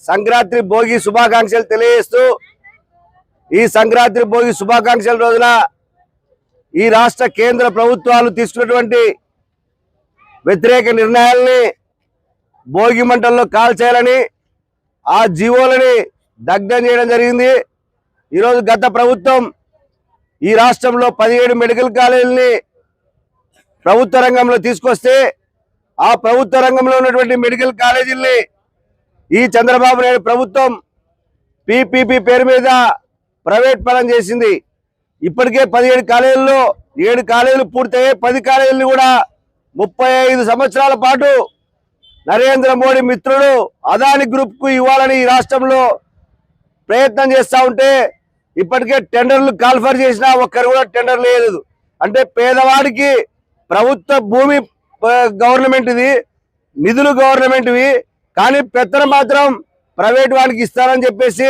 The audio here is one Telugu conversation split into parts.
సంక్రాంతి భోగి శుభాకాంక్షలు తెలియజేస్తూ ఈ సంక్రాంతి భోగి శుభాకాంక్షల రోజున ఈ రాష్ట్ర కేంద్ర ప్రభుత్వాలు తీసుకున్నటువంటి వ్యతిరేక నిర్ణయాల్ని భోగి మంటల్లో కాల్చేయాలని ఆ జీవోలని దగ్ధం చేయడం జరిగింది। ఈరోజు గత ప్రభుత్వం ఈ రాష్ట్రంలో 17 మెడికల్ కాలేజీలని ప్రభుత్వ రంగంలో తీసుకొస్తే ఆ ప్రభుత్వ రంగంలో ఉన్నటువంటి మెడికల్ కాలేజీల్ని ఈ చంద్రబాబు నాయుడు ప్రభుత్వం పీపీపీ పేరు మీద ప్రైవేట్ పరం చేసింది। ఇప్పటికే 17 కాలేజీల్లో 7 కాలేజీలు పూర్తయ్యాయి। 10 కాలేజీలు కూడా 35 సంవత్సరాల పాటు నరేంద్ర మోడీ మిత్రుడు అదాని గ్రూప్ కు ఇవ్వాలని ఈ రాష్ట్రంలో ప్రయత్నం చేస్తూ ఉంటే ఇప్పటికే టెండర్లు కాల్ఫర్ చేసినా ఒక్కరు కూడా టెండర్ లేదు। అంటే పేదవాడికి ప్రభుత్వ భూమి గవర్నమెంట్ ఇది, నిధులు గవర్నమెంట్వి, కానీ పెత్తనం మాత్రం ప్రైవేట్ వాడికి ఇస్తారని చెప్పేసి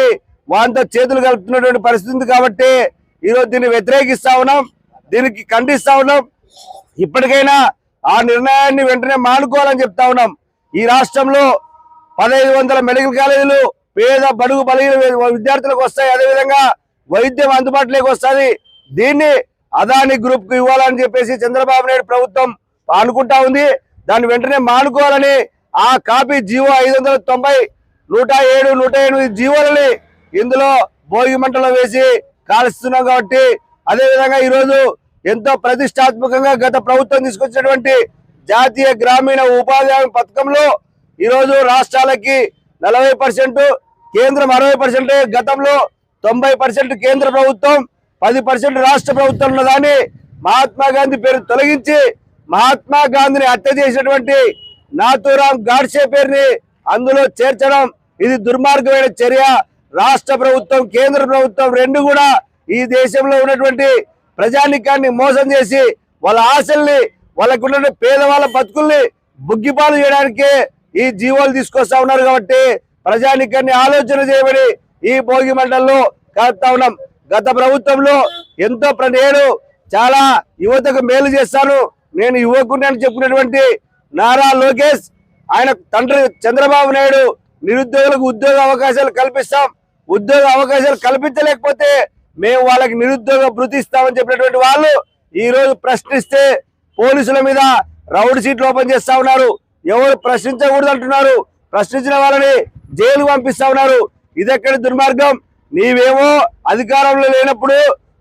వాంతో చేతులు కలుపుతున్నటువంటి పరిస్థితి కాబట్టి ఈరోజు దీన్ని వ్యతిరేకిస్తా ఉన్నాం, దీనికి ఖండిస్తా ఉన్నాం। ఇప్పటికైనా ఆ నిర్ణయాన్ని వెంటనే మానుకోవాలని చెప్తా ఉన్నాం। ఈ రాష్ట్రంలో 1500 మెడికల్ కాలేజీలు పేద బడుగు బలహీన విద్యార్థులకు వస్తాయి, అదేవిధంగా వైద్యం అందుబాటులోకి వస్తుంది। దీన్ని అదాని గ్రూప్ కు ఇవ్వాలని చెప్పేసి చంద్రబాబు నాయుడు ప్రభుత్వం అనుకుంటా ఉంది। దాన్ని వెంటనే మానుకోవాలని ఆ కాపీ జీవో 590, 107, 108 జీవోలని ఇందులో భోగి మంటలో వేసి కాల్స్తున్నాం కాబట్టి అదేవిధంగా ఈరోజు ఎంతో ప్రతిష్టాత్మకంగా గత ప్రభుత్వం తీసుకొచ్చినటువంటి జాతీయ గ్రామీణ ఉపాధి హామీ పథకంలో ఈరోజు రాష్ట్రాలకి 40%, కేంద్రం 60%, గతంలో 90% కేంద్ర ప్రభుత్వం 10% రాష్ట్ర ప్రభుత్వం ఉన్నదాన్ని మహాత్మా గాంధీ పేరు తొలగించి మహాత్మా గాంధీని హత్య చేసినటువంటి నాథూరాం గాడ్సే పేరుని అందులో చేర్చడం ఇది దుర్మార్గమైన చర్య। రాష్ట్ర ప్రభుత్వం కేంద్ర ప్రభుత్వం రెండు కూడా ఈ దేశంలో ఉన్నటువంటి ప్రజానికాన్ని మోసం చేసి వాళ్ళ ఆశల్ని వాళ్ళకున్న పేదవాళ్ళ బతుకుల్ని బుగ్గిపాలు చేయడానికి ఈ జీవోలు తీసుకొస్తా ఉన్నారు కాబట్టి ప్రజానికాన్ని ఆలోచన చేయబడి ఈ భోగి మంటల్లో కలుపుతా ఉన్నాం। గత ప్రభుత్వంలో ఎంతో నేను చాలా యువతకు మేలు చేస్తాను, నేను యువకుడిని అని చెప్పుకున్నటువంటి నారా లోకేష్ ఆయన తండ్రి చంద్రబాబు నాయుడు నిరుద్యోగులకు ఉద్యోగ అవకాశాలు కల్పిస్తాం, ఉద్యోగ అవకాశాలు కల్పించలేకపోతే మేము వాళ్ళకి నిరుద్యోగ భృతి ఇస్తామని చెప్పినటువంటి వాళ్ళు ఈ రోజు ప్రశ్నిస్తే పోలీసుల మీద రౌడ్ షీట్లు ఓపెన్ చేస్తా ఉన్నారు। ఎవరు ప్రశ్నించకూడదు అంటున్నారు, ప్రశ్నించిన వాళ్ళని జైలు పంపిస్తా ఉన్నారు। ఇదెక్కడి దుర్మార్గం? నీవేమో అధికారంలో లేనప్పుడు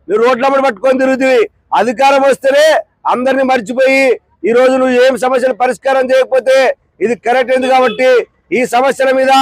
నువ్వు రోడ్లమ్మడి పట్టుకొని తిరుగుతుంది, అధికారం వస్తేనే అందరినీ మర్చిపోయి ఈ రోజు నువ్వు ఏం సమస్యలు పరిష్కారం చేయకపోతే ఇది కరెక్ట్ అయింది। కాబట్టి ఈ సమస్యల మీద